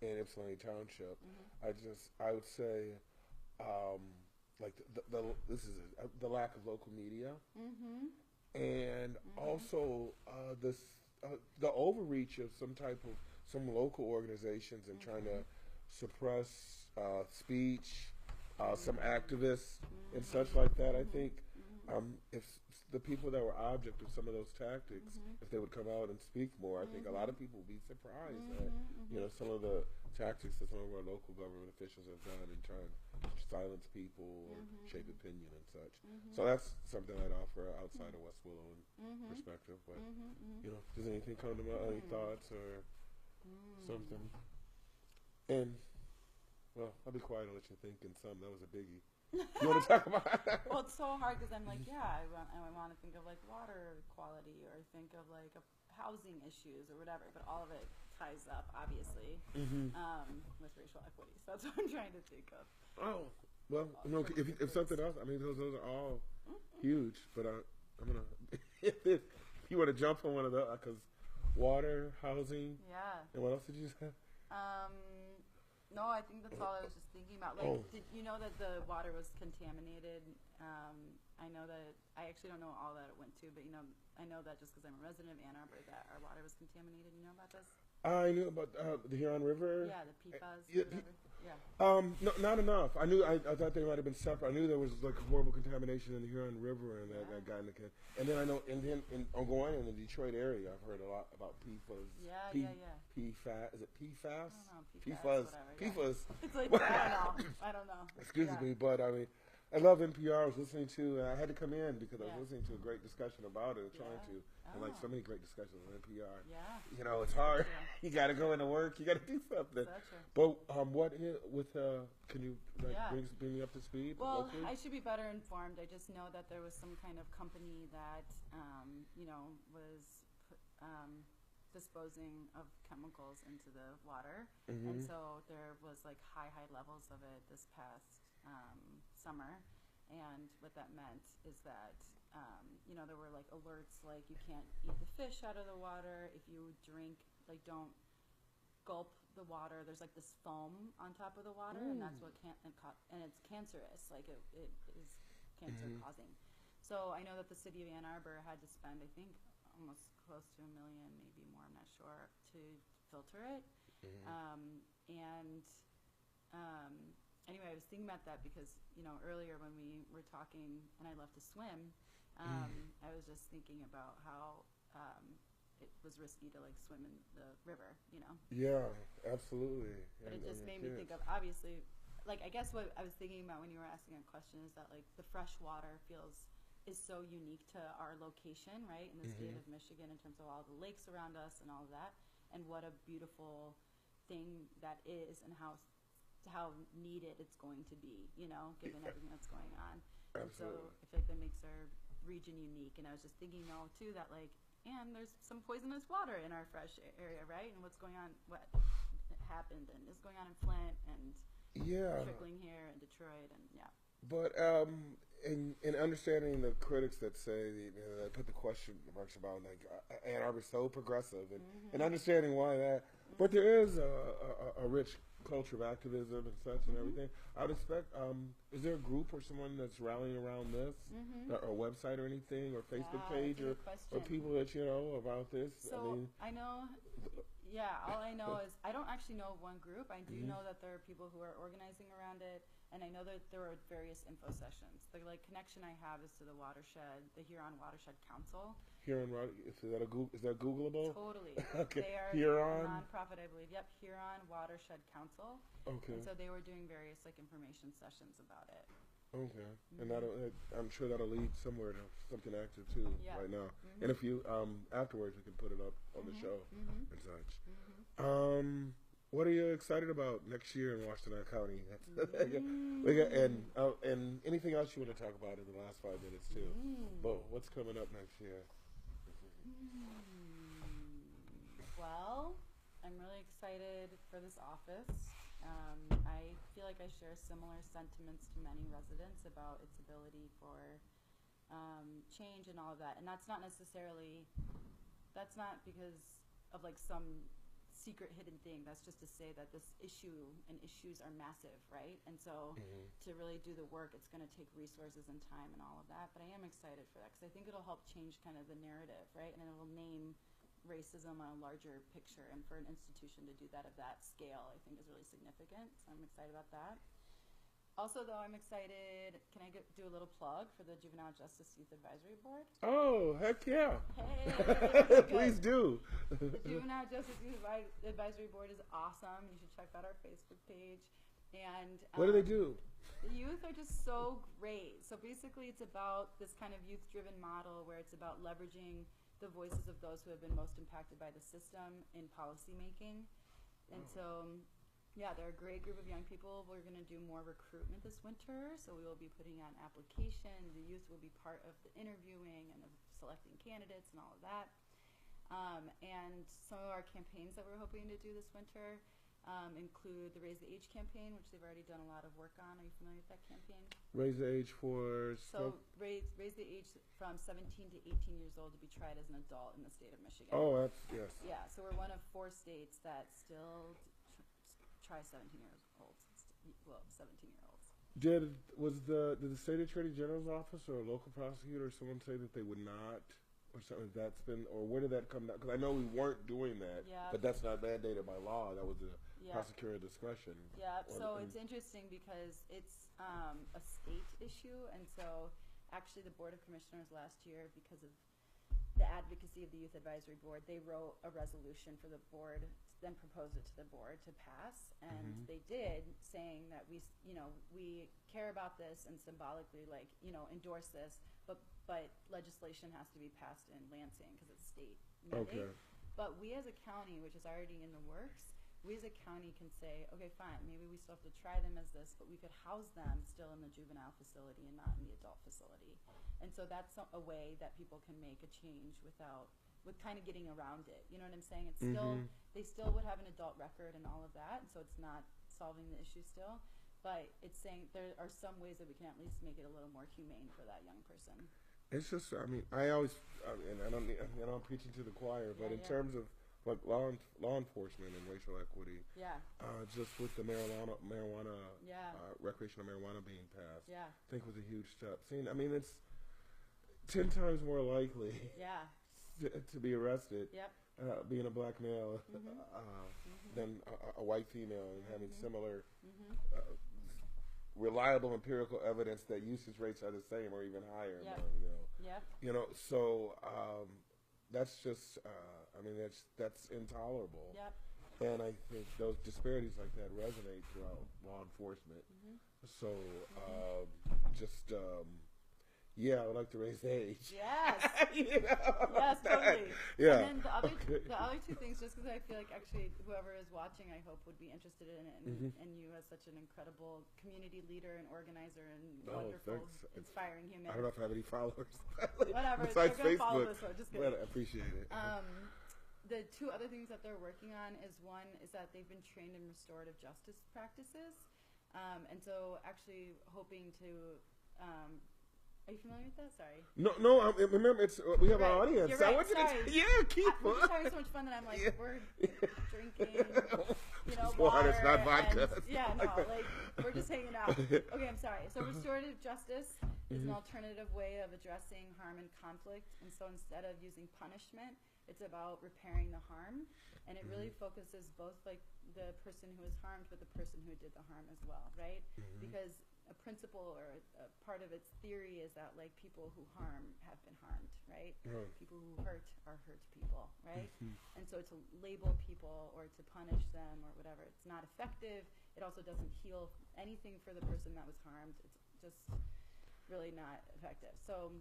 and Ypsilanti Township. I would say, like this is the lack of local media, and also the overreach of some local organizations and trying to suppress speech, some activists and such like that. I think if the people that were object of some of those tactics, if they would come out and speak more, I think a lot of people would be surprised at some of the tactics that some of our local government officials have done in trying to silence people or shape opinion and such. So that's something I'd offer outside of West Willow and perspective. But does anything come to mind? Any thoughts or something? And well, I'll be quiet and let you think. And that was a biggie. You want to talk about it? Well, it's so hard because I'm like, I want to think of like water quality or think of like housing issues or whatever, but all of it ties up, obviously, with racial equity. So that's what I'm trying to think of. Oh, well, if something else, I mean, those are all huge, but I'm going to, if you want to jump on one of those, because water, housing, and what else did you say? No, I think that's all I was just thinking about. Like, did you know that the water was contaminated? I know that, I actually don't know all that it went to, but I know that just because I'm a resident of Ann Arbor that our water was contaminated. You know about this? I knew about the Huron River. Yeah, the PFAS. Yeah. No, not enough. I thought they might have been separate. I knew there was like horrible contamination in the Huron River and that got in the can. And then I know, I'm going in the Detroit area. I've heard a lot about PFAS. PFAS. Is it PFAS? I don't know. PFAS. It's like, I don't know. Excuse me, but I mean, I love NPR. I was listening to, I had to come in because I was listening to a great discussion about it, and like so many great discussions on NPR. Yeah. It's hard. You got to go into work. You got to do something. But can you bring me up to speed? Well, locally? I should be better informed. I just know that there was some kind of company that, was disposing of chemicals into the water, and so there was like high levels of it this past summer. And what that meant is that there were like alerts like you can't eat the fish out of the water if you drink, like don't gulp the water. There's like this foam on top of the water, and that's what and it's cancerous. Like it is cancer causing. So I know that the city of Ann Arbor had to spend, I think, almost close to $1 million, maybe more, I'm not sure, to filter it. Anyway, I was thinking about that because, earlier when we were talking and I left to swim, I was just thinking about how it was risky to like swim in the river, Yeah, absolutely. But it just made me think of, obviously, like I guess what I was thinking about when you were asking a question is that like the fresh water is so unique to our location, right, in the state of Michigan in terms of all the lakes around us and all of that, and what a beautiful thing that is, and how needed it's going to be, given everything that's going on. And so I feel like that makes our region unique. And I was just thinking, too, that like, and there's some poisonous water in our fresh area, right? And what's going on, what happened and is going on in Flint and trickling here in Detroit, and But in understanding the critics that say, that put the question marks about like Ann Arbor's so progressive, and understanding why that, but there is a rich culture of activism and such and everything. I would expect, is there a group or someone that's rallying around this, or a website or anything, or Facebook page, or people that about this? So I know. All I know is I don't actually know of one group. I do know that there are people who are organizing around it, and I know that there are various info sessions. The connection I have is to the watershed, the Huron Watershed Council. Is that Googleable? Totally. Okay. They are Huron? a nonprofit, I believe. Yep, Huron Watershed Council. Okay. And so they were doing various information sessions about it. Okay, and I'm sure that'll lead somewhere to something active too. Yeah. Right now, and if you afterwards we can put it up on the show and such. What are you excited about next year in Washington County? And anything else you want to talk about in the last 5 minutes too? Bo, what's coming up next year? Well, I'm really excited for this office. I feel like I share similar sentiments to many residents about its ability for change and all of that. And that's not because of like some secret hidden thing. That's just to say that this issue and issues are massive, right? And so to really do the work, it's going to take resources and time and all of that. But I am excited for that because I think it'll help change kind of the narrative, right? And it will name racism on a larger picture, and for an institution to do that of that scale, I think is really significant. So I'm excited about that. Also, though, I'm excited. Can I do a little plug for the Juvenile Justice Youth Advisory Board? Oh, heck yeah! Hey, please do. The Juvenile Justice Youth Advisory Board is awesome. You should check out our Facebook page. And what do they do? The youth are just so great. So basically, it's about this kind of youth-driven model where it's about leveraging the voices of those who have been most impacted by the system in policy making. And so, yeah, they're a great group of young people. We're going to do more recruitment this winter, so we will be putting out an application. The youth will be part of the interviewing and of selecting candidates and all of that. And some of our campaigns that we're hoping to do this winter include the Raise the Age campaign, which they've already done a lot of work on. Are you familiar with that campaign? Raise the age for... So raise the age from 17 to 18 years old to be tried as an adult in the state of Michigan. Oh, that's, yes. Yeah, so we're one of 4 states that still try 17-year-olds. Well, 17-year-olds. Did the state attorney general's office or a local prosecutor or someone say that they would not, or something that's been, or where did that come down? Because I know we weren't doing that, but that's not mandated by law. That was the prosecutor discretion. Yeah, so it's interesting because it's a state issue, and so actually the Board of Commissioners last year, because of the advocacy of the Youth Advisory Board, they wrote a resolution for the board, then proposed it to the board to pass, and they did, saying that we care about this and symbolically, endorse this, but legislation has to be passed in Lansing because it's state mandate. Okay. But we as a county, which is already in the works, we as a county can say, okay, fine, maybe we still have to try them as this, but we could house them still in the juvenile facility and not in the adult facility. And so that's a way that people can make a change with kind of getting around it. You know what I'm saying? It's still, they still would have an adult record and all of that, and so it's not solving the issue still. But it's saying there are some ways that we can at least make it a little more humane for that young person. It's just, I mean, and I'm preaching to the choir, but in terms of like law enforcement and racial equity, just with the marijuana, recreational marijuana being passed, I think was a huge step. I mean, it's 10 times more likely to be arrested being a black male than a white female, and having similar reliable empirical evidence that usage rates are the same or even higher. So that's just that's intolerable. And I think those disparities like that resonate throughout law enforcement. So I would like to raise the age. Yes. Yes, totally. Yeah. And then the other 2 things, just because I feel like actually whoever is watching, I hope, would be interested in it, and you as such an incredible community leader and organizer and wonderful, inspiring human. I don't know if I have any followers. Whatever. Besides Facebook. Follow this one. Just kidding. Well, I appreciate it. The 2 other things that they're working on is, one is that they've been trained in restorative justice practices, and so actually hoping to. Are you familiar with that? Sorry. No. Remember, we have our audience. You're right. I want you to keep we're just having so much fun that I'm like, we're drinking, water. It's not vodka. We're just hanging out. Okay, I'm sorry. So restorative justice is an alternative way of addressing harm and conflict, and so instead of using punishment, it's about repairing the harm, and it really focuses both like the person who was harmed, but the person who did the harm as well, right? Because a principle or a part of its theory is that like people who harm have been harmed, right? People who hurt are hurt people, right? And so to label people or to punish them or whatever, it's not effective. It also doesn't heal anything for the person that was harmed. It's just really not effective. So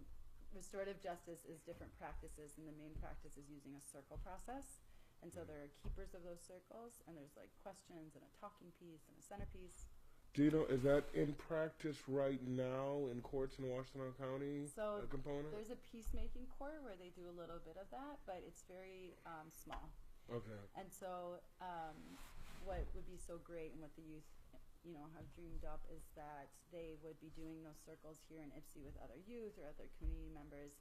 restorative justice is different practices, and the main practice is using a circle process. And so there are keepers of those circles, and there's like questions and a talking piece and a centerpiece. Do you know, is that in practice right now in courts in Washington County? So a component? there's a peacemaking court where they do a little bit of that, but it's very small. Okay. And so what would be so great and what the youth, you know, have dreamed up is that they would be doing those circles here in Ypsi with other youth or other community members,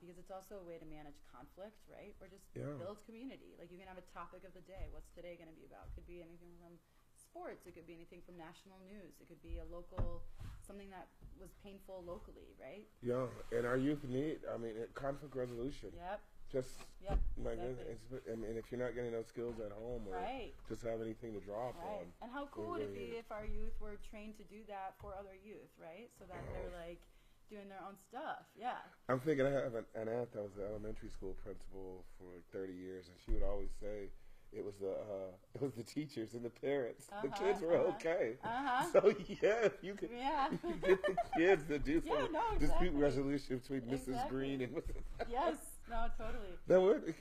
because it's also a way to manage conflict, right? Or just build community. Like you can have a topic of the day. What's today going to be about? Could be anything from sports. It could be anything from national news. It could be a local, something that was painful locally, right? Yeah, and our youth need, I mean, conflict resolution. Yep. Just, Yep, my exactly. goodness, I mean, if you're not getting those skills at home or Right. just have anything to draw upon. Right. And how cool would it be if our youth were trained to do that for other youth, right? So that they're like doing their own stuff. Yeah. I'm thinking I have an aunt that was the elementary school principal for like 30 years, and she would always say it was the teachers and the parents. The kids were okay. So yeah, you could get the kids to do some dispute resolution between Mrs. Green and Mrs. Yes. No, totally. That would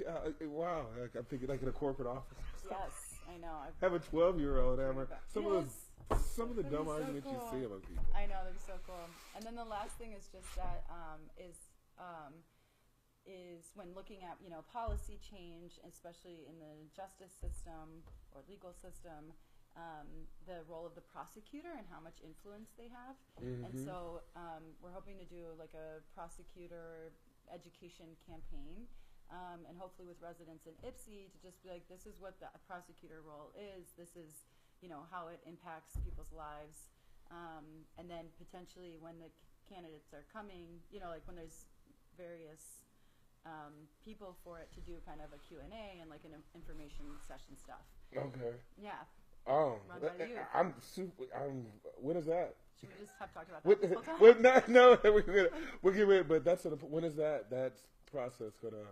wow. Like, I'm thinking like in a corporate office. Yes, I know. I have a 12-year-old, Amber. Some of the dumb arguments you see about people. I know, that'd be so cool. And then the last thing is just that is when looking at, you know, policy change, especially in the justice system or legal system, the role of the prosecutor and how much influence they have. And so we're hoping to do like a prosecutor education campaign, and hopefully with residents in Ypsi to just be like, this is what the prosecutor role is. This is, you know, how it impacts people's lives. And then potentially when the candidates are coming, you know, like when there's various people for it to do kind of a Q&A and like an information session stuff. Okay. Yeah. Oh, when is that? Should we just have talked about that this whole time? No, we're getting ready, but when is that process gonna?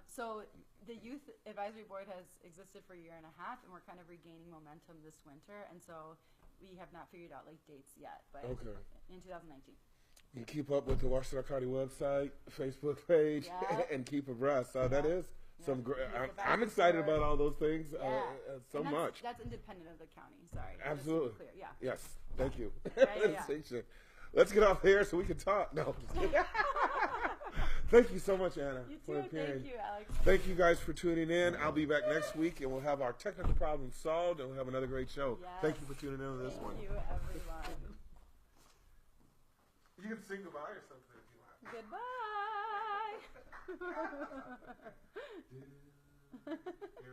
So the Youth Advisory Board has existed for a year and a half, and we're kind of regaining momentum this winter, and so we have not figured out like dates yet, but in 2019. You keep up with the Washington County website, Facebook page, and keep abreast. So that is some great. I'm excited about all those things so much. That's independent of the county. Sorry. Absolutely. Clear. Yeah. Yes. Thank you. Yeah. Let's get off here so we can talk. No. Just kidding. Thank you so much, Anna, for appearing. Thank you, Alex. Thank you guys for tuning in. I'll be back next week, and we'll have our technical problems solved, and we'll have another great show. Yes. Thank you for tuning in to this one. Thank you, everyone. You can sing goodbye or something if you want. Goodbye.